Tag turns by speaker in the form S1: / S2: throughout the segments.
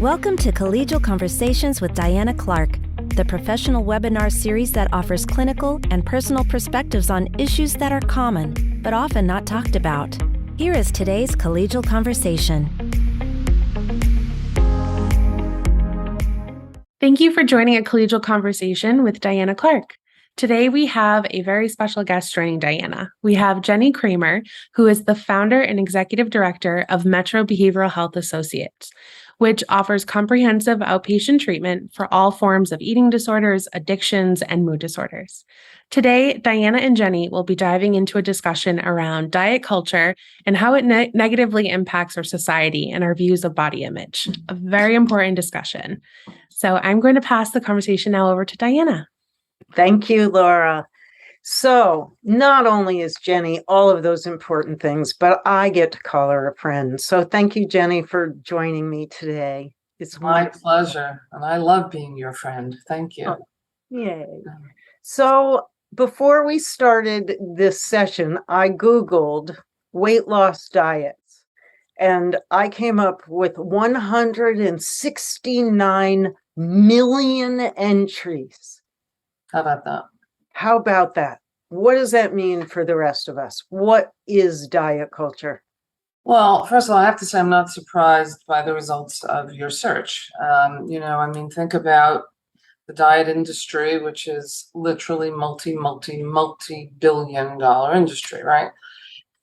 S1: Welcome to Collegial Conversations with Diana Clark, the professional webinar series that offers clinical and personal perspectives on issues that are common, but often not talked about. Here is today's Collegial Conversation.
S2: Thank you for joining a Collegial Conversation with Diana Clark. Today, we have a very special guest joining Diana. We have Jennie Kramer, who is the founder and executive director of Metro Behavioral Health Associates, which offers comprehensive outpatient treatment for all forms of eating disorders, addictions, and mood disorders. Today, Diana and Jennie will be diving into a discussion around diet culture and how it negatively impacts our society and our views of body image. A very important discussion. So I'm going to pass the conversation now over to Diana.
S3: Thank you, Laura. So not only is Jennie all of those important things, but I get to call her a friend. So thank you, Jennie, for joining me today.
S4: It's my pleasure. And I love being your friend. Thank you.
S3: Oh, yay. So before we started this session, I Googled weight loss diets, and I came up with 169 million entries.
S4: How about that?
S3: How about that? What does that mean for the rest of us? What is diet culture?
S4: Well, first of all, I have to say I'm not surprised by the results of your search. Think about the diet industry, which is literally multi-billion-dollar industry, right?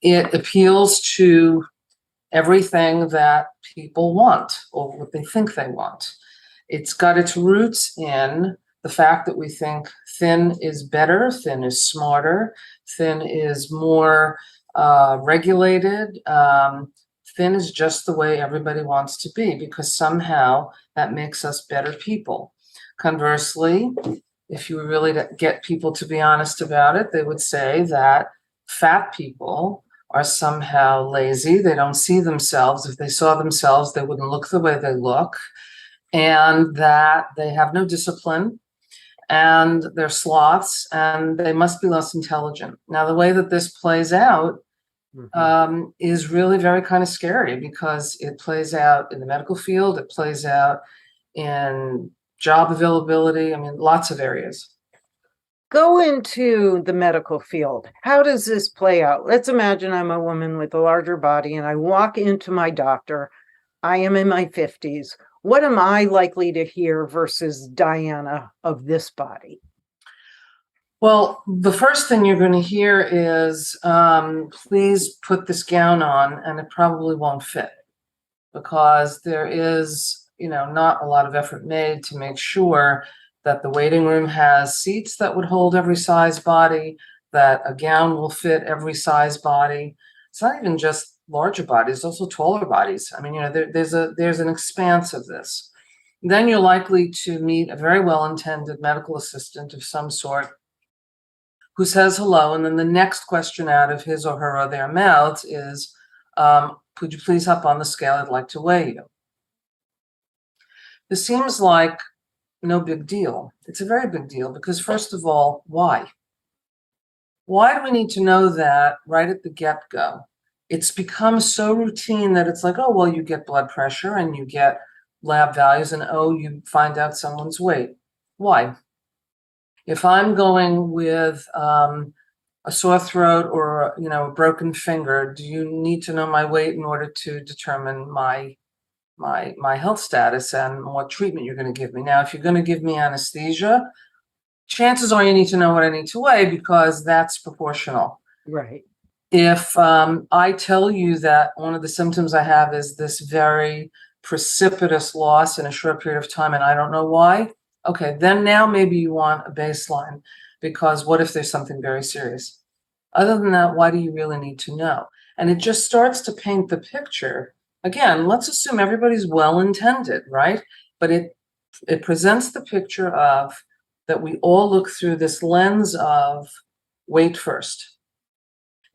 S4: It appeals to everything that people want or what they think they want. It's got its roots in the fact that we think thin is better, thin is smarter, thin is more regulated, thin is just the way everybody wants to be because somehow that makes us better people. Conversely, if you really get people to be honest about it, they would say that fat people are somehow lazy. They don't see themselves. If they saw themselves, they wouldn't look the way they look, and that they have no discipline, and they're sloths, and they must be less intelligent. Now, the way that this plays out is really very kind of scary because it plays out in the medical field, it plays out in job availability, lots of areas.
S3: Go into the medical field. How does this play out? Let's imagine I'm a woman with a larger body and I walk into my doctor. I am in my 50s. What am I likely to hear versus Diana of this body?
S4: Well, the first thing you're going to hear is, please put this gown on, and it probably won't fit because there is, not a lot of effort made to make sure that the waiting room has seats that would hold every size body, that a gown will fit every size body. It's not even just larger bodies, also taller bodies. There's an expanse of this. Then you're likely to meet a very well-intended medical assistant of some sort who says hello, and then the next question out of his or her or their mouths is, could you please hop on the scale? I'd like to weigh you. This seems like no big deal. It's a very big deal because, first of all, why? Why do we need to know that right at the get-go? It's become so routine that it's like, oh, well, you get blood pressure and you get lab values and, oh, you find out someone's weight. Why? If I'm going with a sore throat or, a broken finger, do you need to know my weight in order to determine my health status and what treatment you're going to give me? Now, if you're going to give me anesthesia, chances are you need to know what I need to weigh because that's proportional.
S3: Right.
S4: If I tell you that one of the symptoms I have is this very precipitous loss in a short period of time and I don't know why, okay, then now maybe you want a baseline because what if there's something very serious? Other than that, why do you really need to know? And it just starts to paint the picture. Again, let's assume everybody's well-intended, right? But it presents the picture of that we all look through this lens of weight first.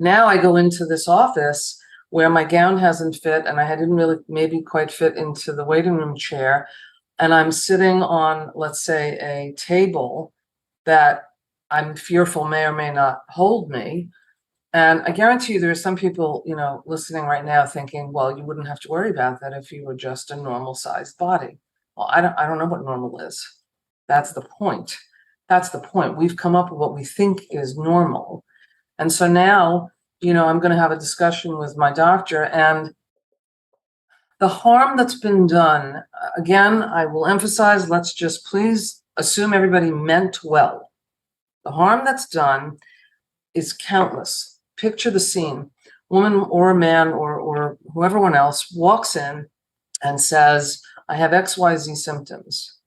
S4: Now I go into this office where my gown hasn't fit and I didn't really maybe quite fit into the waiting room chair. And I'm sitting on, let's say, a table that I'm fearful may or may not hold me. And I guarantee you there are some people, listening right now thinking, well, you wouldn't have to worry about that if you were just a normal sized body. Well, I don't know what normal is. That's the point. That's the point. We've come up with what we think is normal. And so now, I'm going to have a discussion with my doctor, and the harm that's been done, again, I will emphasize, let's just please assume everybody meant well. The harm that's done is countless. Picture the scene. Woman or a man or whoever else walks in and says, I have XYZ symptoms.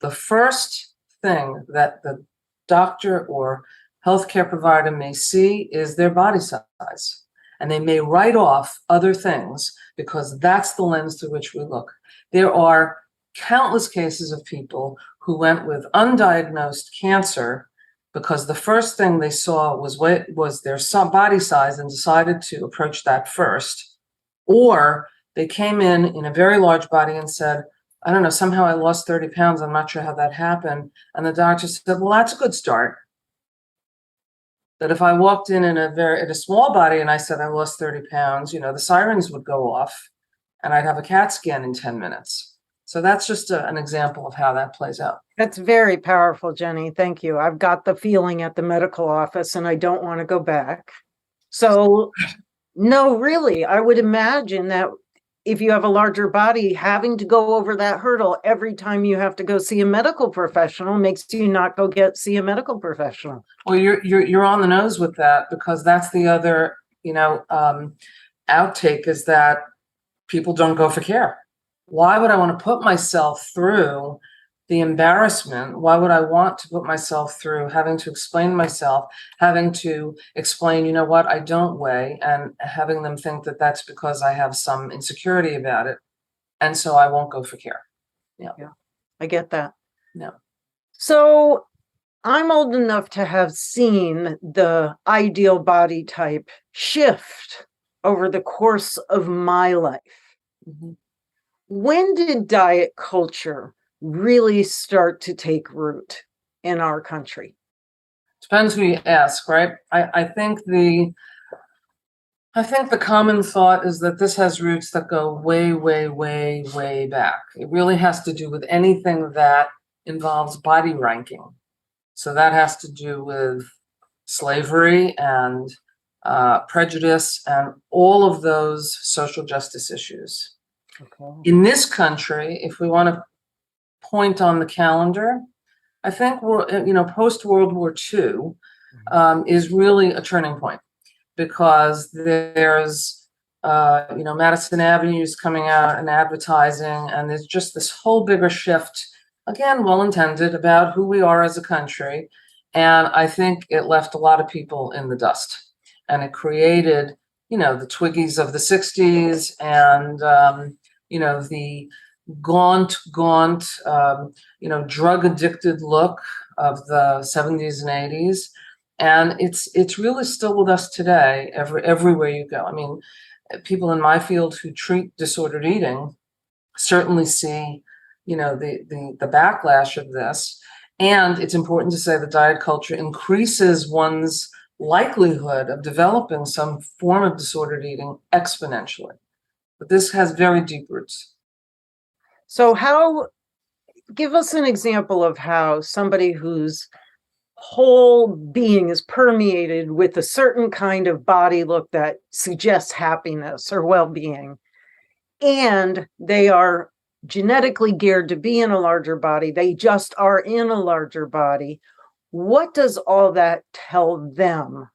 S4: The first thing that the doctor or healthcare provider may see is their body size. And they may write off other things because that's the lens through which we look. There are countless cases of people who went with undiagnosed cancer because the first thing they saw was their body size and decided to approach that first. Or they came in a very large body and said, I don't know, somehow I lost 30 pounds. I'm not sure how that happened. And the doctor said, well, that's a good start. That if I walked in a small body and I said I lost 30 pounds, the sirens would go off and I'd have a CAT scan in 10 minutes. So that's just an example of how that plays out.
S3: That's very powerful, Jennie. Thank you. I've got the feeling at the medical office and I don't want to go back. So no, really, I would imagine that if you have a larger body, having to go over that hurdle every time you have to go see a medical professional makes you not see a medical professional.
S4: Well, you're on the nose with that, because that's the other, outtake is that people don't go for care. Why would I want to put myself through the embarrassment? Why would I want to put myself through having to explain myself, having to explain, what, I don't weigh, and having them think that that's because I have some insecurity about it. And so I won't go for care. Yeah.
S3: I get that.
S4: Yeah.
S3: So I'm old enough to have seen the ideal body type shift over the course of my life.
S4: Mm-hmm.
S3: When did diet culture really start to take root in our country?
S4: Depends who you ask, right? I think the common thought is that this has roots that go way, way, way, way back. It really has to do with anything that involves body ranking. So that has to do with slavery and prejudice and all of those social justice issues. Okay. In this country, if we want to point on the calendar, I think we're, post World War II is really a turning point, because there's, Madison Avenue is coming out and advertising, and there's just this whole bigger shift, again, well-intended, about who we are as a country. And I think it left a lot of people in the dust, and it created, the Twiggies of the 60s and, the gaunt, drug-addicted look of the 70s and 80s. And it's really still with us today, everywhere you go. I mean, people in my field who treat disordered eating certainly see, the backlash of this. And it's important to say that diet culture increases one's likelihood of developing some form of disordered eating exponentially. But this has very deep roots.
S3: So give us an example of how somebody whose whole being is permeated with a certain kind of body look that suggests happiness or well-being, and they are genetically geared to be in a larger body, they just are in a larger body. What does all that tell them?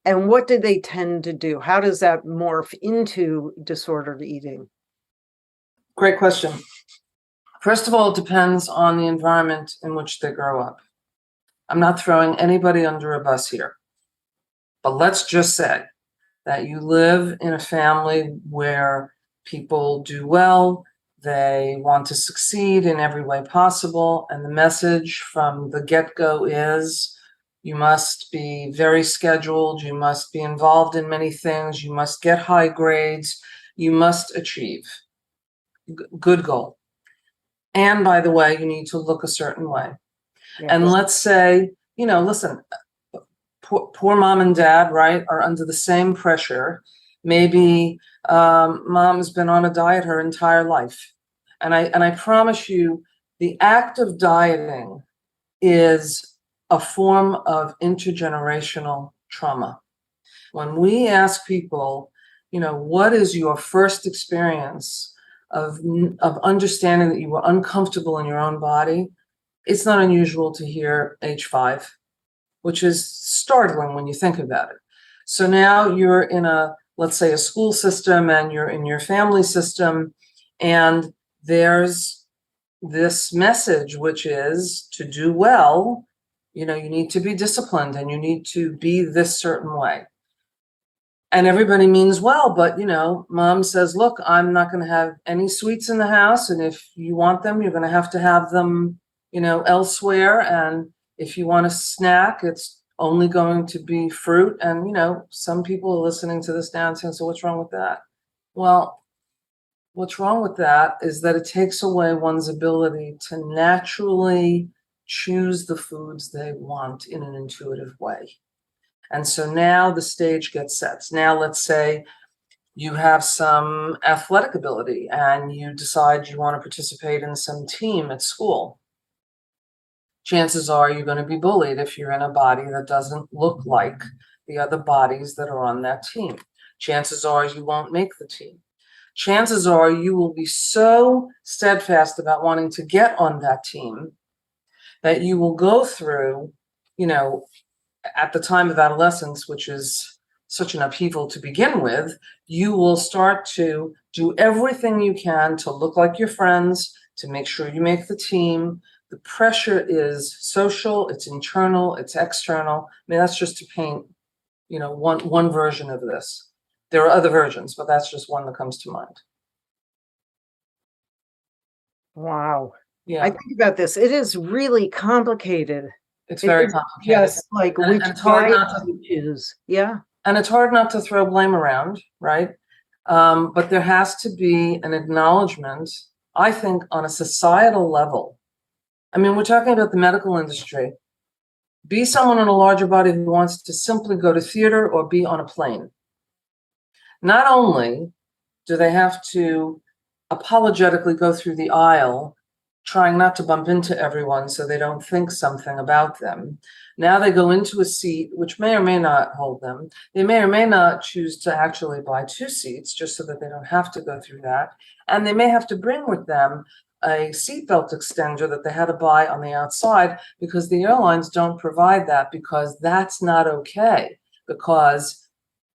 S3: And what do they tend to do? How does that morph into disordered eating?
S4: Great question. First of all, it depends on the environment in which they grow up. I'm not throwing anybody under a bus here, but let's just say that you live in a family where people do well, they want to succeed in every way possible, and the message from the get-go is you must be very scheduled, you must be involved in many things, you must get high grades, you must achieve. Good goal. And by the way, you need to look a certain way. Yeah. And let's say, listen, poor mom and dad, right, are under the same pressure. Maybe mom's been on a diet her entire life. And I promise you, the act of dieting is a form of intergenerational trauma. When we ask people, what is your first experience of understanding that you were uncomfortable in your own body, it's not unusual to hear age 5, which is startling when you think about it. So now you're in let's say a school system, and you're in your family system, and there's this message, which is to do well, you need to be disciplined and you need to be this certain way. And everybody means well, but mom says, look, I'm not going to have any sweets in the house. And if you want them, you're going to have them, elsewhere. And if you want a snack, it's only going to be fruit. And, some people are listening to this now and saying, so what's wrong with that? Well, what's wrong with that is that it takes away one's ability to naturally choose the foods they want in an intuitive way. And so now the stage gets set. Now, let's say you have some athletic ability and you decide you want to participate in some team at school. Chances are you're going to be bullied if you're in a body that doesn't look like the other bodies that are on that team. Chances are you won't make the team. Chances are you will be so steadfast about wanting to get on that team that you will go through, at the time of adolescence, which is such an upheaval to begin with, you will start to do everything you can to look like your friends, to make sure you make the team. The pressure is social, it's internal, it's external. I mean, that's just to paint, one version of this. There are other versions, but that's just one that comes to mind.
S3: Wow.
S4: Yeah.
S3: I think about this. It is really complicated.
S4: It's very complicated.
S3: Yes, like
S4: and
S3: which
S4: it's hard
S3: diet
S4: not to
S3: you choose. Yeah.
S4: And it's hard not to throw blame around, right? But there has to be an acknowledgement, I think, on a societal level. I mean, we're talking about the medical industry. Be someone in a larger body who wants to simply go to theater or be on a plane. Not only do they have to apologetically go through the aisle, trying not to bump into everyone so they don't think something about them. Now they go into a seat, which may or may not hold them. They may or may not choose to actually buy 2 seats just so that they don't have to go through that. And they may have to bring with them a seatbelt extender that they had to buy on the outside because the airlines don't provide that, because that's not okay. Because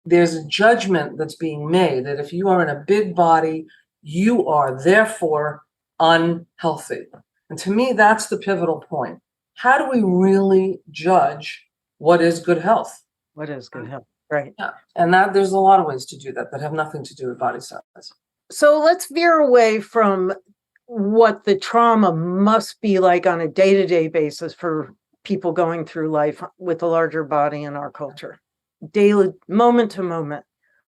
S4: there's a judgment that's being made that if you are in a big body, you are therefore unhealthy. And to me, that's the pivotal point. How do we really judge what is good health?
S3: What is good health? Right.
S4: Yeah. And there's a lot of ways to do that have nothing to do with body size.
S3: So let's veer away from what the trauma must be like on a day-to-day basis for people going through life with a larger body in our culture, daily, moment to moment.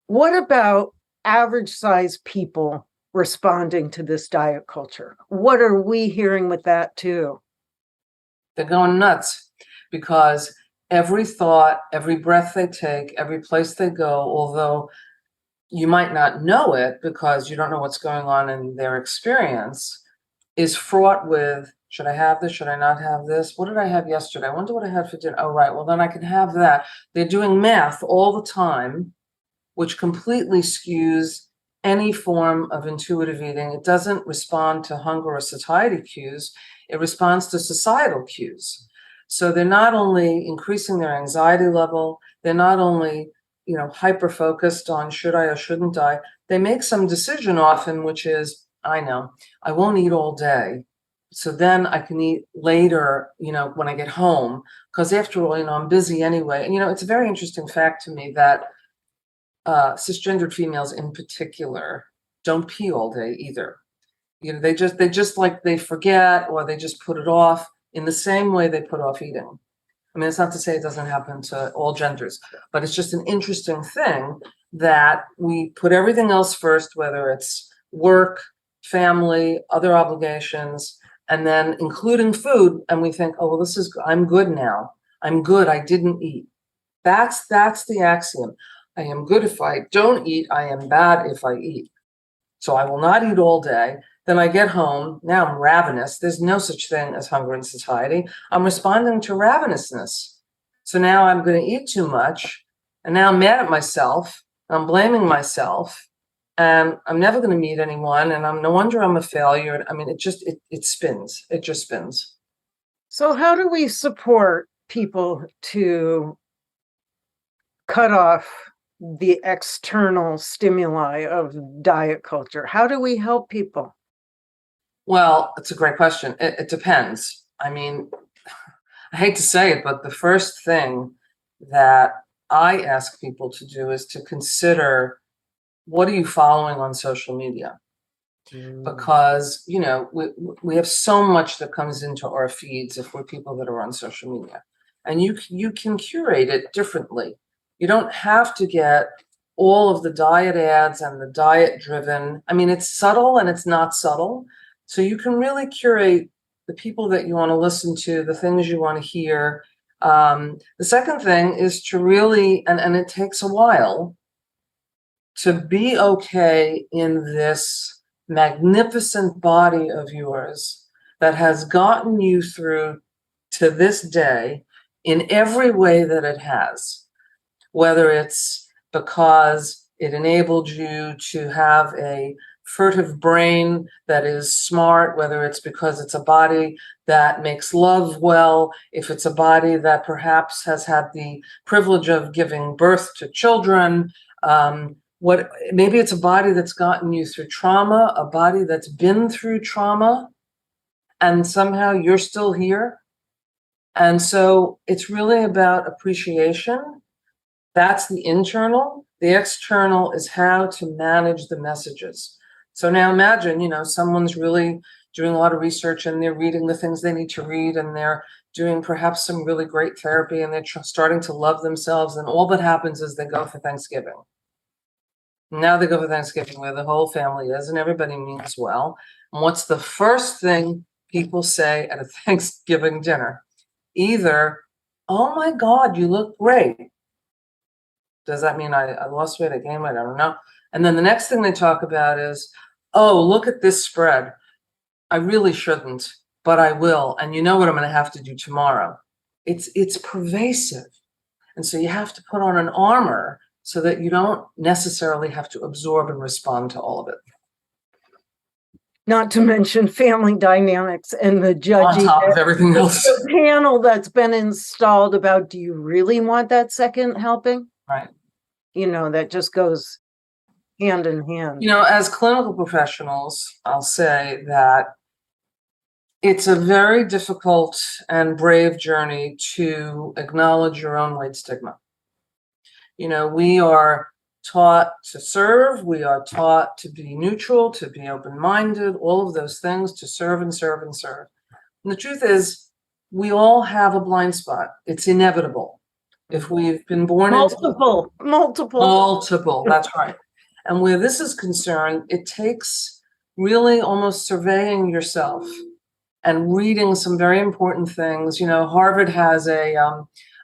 S3: What about average size people responding to this diet culture? What are we hearing with that too?
S4: They're going nuts because every thought, every breath they take, every place they go, although you might not know it because you don't know what's going on in their experience, is fraught with, should I have this? Should I not have this? What did I have yesterday? I wonder what I had for dinner. Oh, right. Well, then I can have that. They're doing math all the time, which completely skews any form of intuitive eating. It doesn't respond to hunger or satiety cues. It responds to societal cues. So they're not only increasing their anxiety level, they're not only, hyper-focused on should I or shouldn't I. They make some decision often, which is, I know, I won't eat all day. So then I can eat later, when I get home, because after all, I'm busy anyway. And, it's a very interesting fact to me that cisgendered females in particular don't pee all day either. They forget, or they just put it off in the same way they put off eating. I mean, it's not to say it doesn't happen to all genders, but it's just an interesting thing that we put everything else first, whether it's work, family, other obligations, and then including food. And we think, oh, well, I'm good now. I'm good. I didn't eat. That's the axiom. I am good if I don't eat. I am bad if I eat. So I will not eat all day. Then I get home. Now I'm ravenous. There's no such thing as hunger in society. I'm responding to ravenousness. So now I'm going to eat too much. And now I'm mad at myself. I'm blaming myself. And I'm never going to meet anyone. And no wonder I'm a failure. I mean, it spins. It just spins.
S3: So how do we support people to cut off the external stimuli of diet culture? How do we help people?
S4: Well, it's a great question. It depends. I mean, I hate to say it, but the first thing that I ask people to do is to consider, what are you following on social media? Because, you know, we have so much that comes into our feeds if we're people that are on social media. And you can curate it differently. You don't have to get all of the diet ads and the diet driven. I mean, it's subtle and it's not subtle. So you can really curate the people that you want to listen to, the things you want to hear. The second thing is to really, and it takes a while, to be okay in this magnificent body of yours that has gotten you through to this day in every way that it has, whether it's because it enabled you to have a furtive brain that is smart, whether it's because it's a body that makes love well, if it's a body that perhaps has had the privilege of giving birth to children, maybe it's a body that's gotten you through trauma, a body that's been through trauma, and somehow you're still here. And so it's really about appreciation. That's the internal. The external is how to manage the messages. So now imagine, you know, someone's really doing a lot of research and they're reading the things they need to read, and they're doing perhaps some really great therapy, and they're starting to love themselves. And all that happens is they go for Thanksgiving. Now they go for Thanksgiving where the whole family is and everybody means well. And what's the first thing people say at a Thanksgiving dinner? Either, oh my God, you look great. Does that mean I lost weight, I gained weight? I don't know. And then the next thing they talk about is, oh, look at this spread. I really shouldn't, but I will. And you know what I'm going to have to do tomorrow. It's pervasive. And so you have to put on an armor so that you don't necessarily have to absorb and respond to all of it.
S3: Not to mention family dynamics and the judging.
S4: On top of everything else.
S3: The panel that's been installed about, do you really want that second helping?
S4: Right.
S3: You know, that just goes hand in hand.
S4: You know, as clinical professionals, I'll say that it's a very difficult and brave journey to acknowledge your own weight stigma. You know, we are taught to serve, we are taught to be neutral, to be open-minded, all of those things, to serve and serve and serve. And the truth is, we all have a blind spot. It's inevitable. If we've been born
S3: multiple,
S4: that's right. And where this is concerned, it takes really almost surveying yourself and reading some very important things. You know, Harvard has a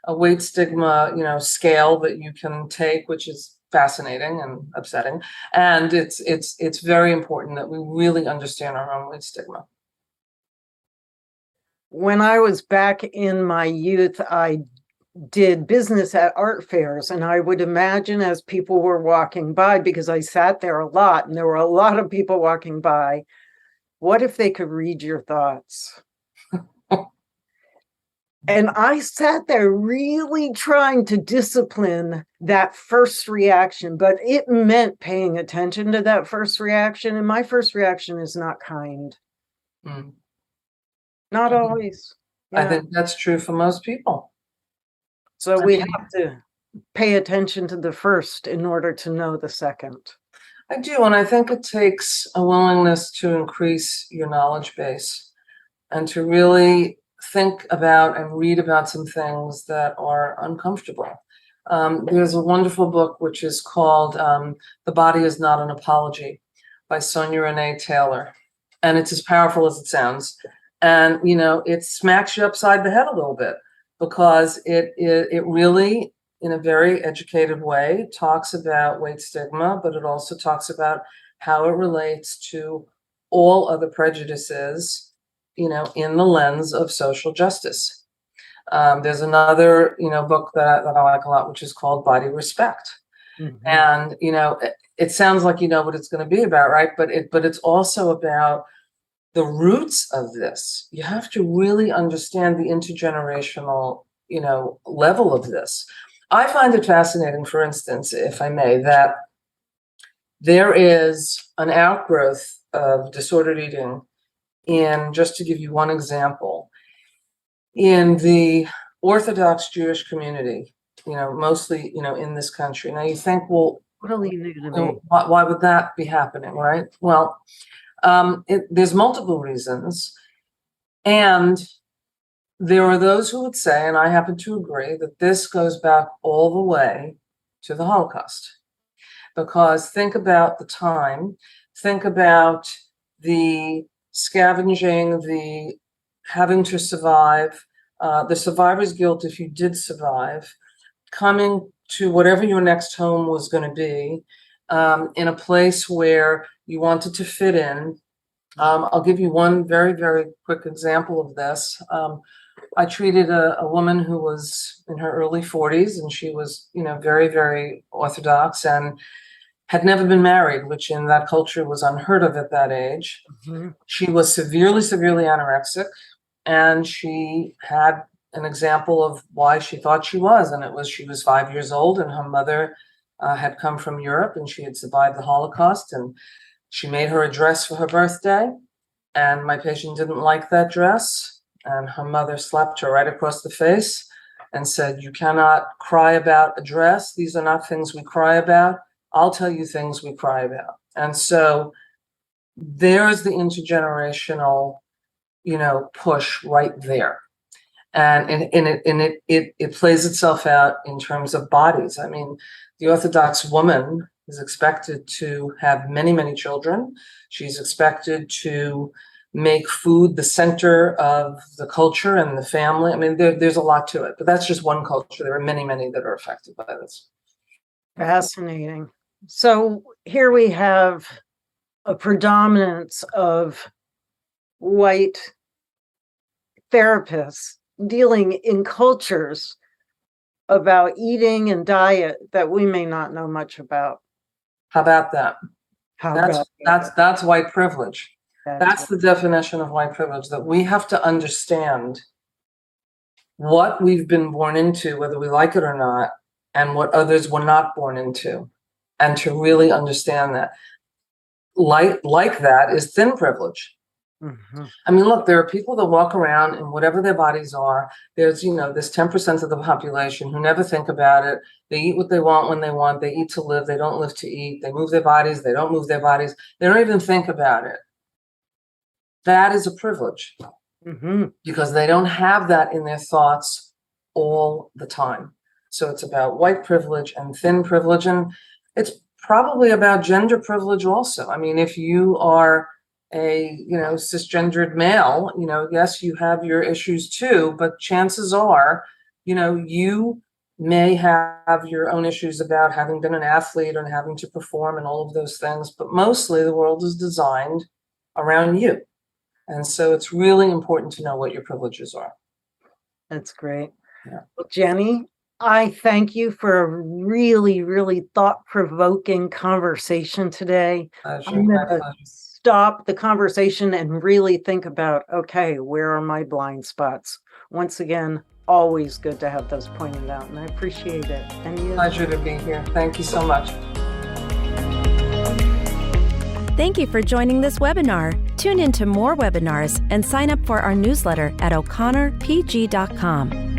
S4: weight stigma, you know, scale that you can take, which is fascinating and upsetting. And it's very important that we really understand our own weight stigma.
S3: When I was back in my youth, I did business at art fairs, and I would imagine as people were walking by, because I sat there a lot and there were a lot of people walking by, what if they could read your thoughts? And I sat there really trying to discipline that first reaction, but it meant paying attention to that first reaction. And my first reaction is not kind. Not always.
S4: I think that's true for most people.
S3: So we have to pay attention to the first in order to know the second.
S4: I do, and I think it takes a willingness to increase your knowledge base and to really think about and read about some things that are uncomfortable. There's a wonderful book which is called The Body Is Not an Apology by Sonia Renee Taylor. And it's as powerful as it sounds. And, you know, it smacks you upside the head a little bit, because it really in a very educated way, talks about weight stigma, but it also talks about how it relates to all other prejudices, in the lens of social justice. There's another, book that I like a lot, which is called Body Respect.
S3: Mhm.
S4: And, it sounds like you know what it's going to be about, right? But it's also about the roots of this. You have to really understand the intergenerational, level of this. I find it fascinating, for instance, if I may, that there is an outgrowth of disordered eating in, just to give you one example, in the Orthodox Jewish community, mostly, in this country. Now you think, well,
S3: Totally new to me.
S4: why would that be happening, right? Well, there's multiple reasons. And there are those who would say, and I happen to agree, that this goes back all the way to the Holocaust. Because think about the time, think about the scavenging, the having to survive, the survivor's guilt if you did survive, coming to whatever your next home was going to be, in a place where you wanted to fit in. I'll give you one very, very quick example of this. I treated a woman who was in her early 40s, and she was, very, very Orthodox and had never been married, which in that culture was unheard of at that age.
S3: Mhm.
S4: She was severely, severely anorexic, and she had an example of why she thought she was, and it was she was 5 years old, and her mother had come from Europe, and she had survived the Holocaust, and she made her a dress for her birthday, and my patient didn't like that dress, and her mother slapped her right across the face and said, "You cannot cry about a dress. These are not things we cry about. I'll tell you things we cry about." And so there's the intergenerational, push right there. And it plays itself out in terms of bodies. I mean, the Orthodox woman is expected to have many, many children. She's expected to make food the center of the culture and the family. I mean, there's a lot to it, but that's just one culture. There are many, many that are affected by this.
S3: Fascinating. So here we have a predominance of white therapists dealing in cultures about eating and diet that we may not know much about.
S4: How about that?
S3: How about
S4: That's white privilege. That's
S3: that?
S4: the definition of white privilege, that we have to understand what we've been born into, whether we like it or not, and what others were not born into, and to really understand that. Like that is thin privilege.
S3: Mhm.
S4: I mean, look, there are people that walk around in whatever their bodies are. There's, this 10% of the population who never think about it. They eat what they want when they want. They eat to live. They don't live to eat. They move their bodies. They don't move their bodies. They don't even think about it. That is a privilege,
S3: Mhm.
S4: because they don't have that in their thoughts all the time. So it's about white privilege and thin privilege. And it's probably about gender privilege also. I mean, if you are a, cisgendered male, yes, you have your issues too, but chances are, you may have your own issues about having been an athlete and having to perform and all of those things, but mostly the world is designed around you. And so it's really important to know what your privileges are.
S3: That's great.
S4: Yeah.
S3: Well, Jennie, I thank you for a really, really thought-provoking conversation today.
S4: Pleasure,
S3: I'm
S4: my
S3: going to
S4: pleasure.
S3: stop the conversation and really think about, okay, where are my blind spots? Once again, always good to have those pointed out, and I appreciate it. And you.
S4: Pleasure to be here. Thank you so much.
S1: Thank you for joining this webinar. Tune in to more webinars and sign up for our newsletter at o'connorpg.com.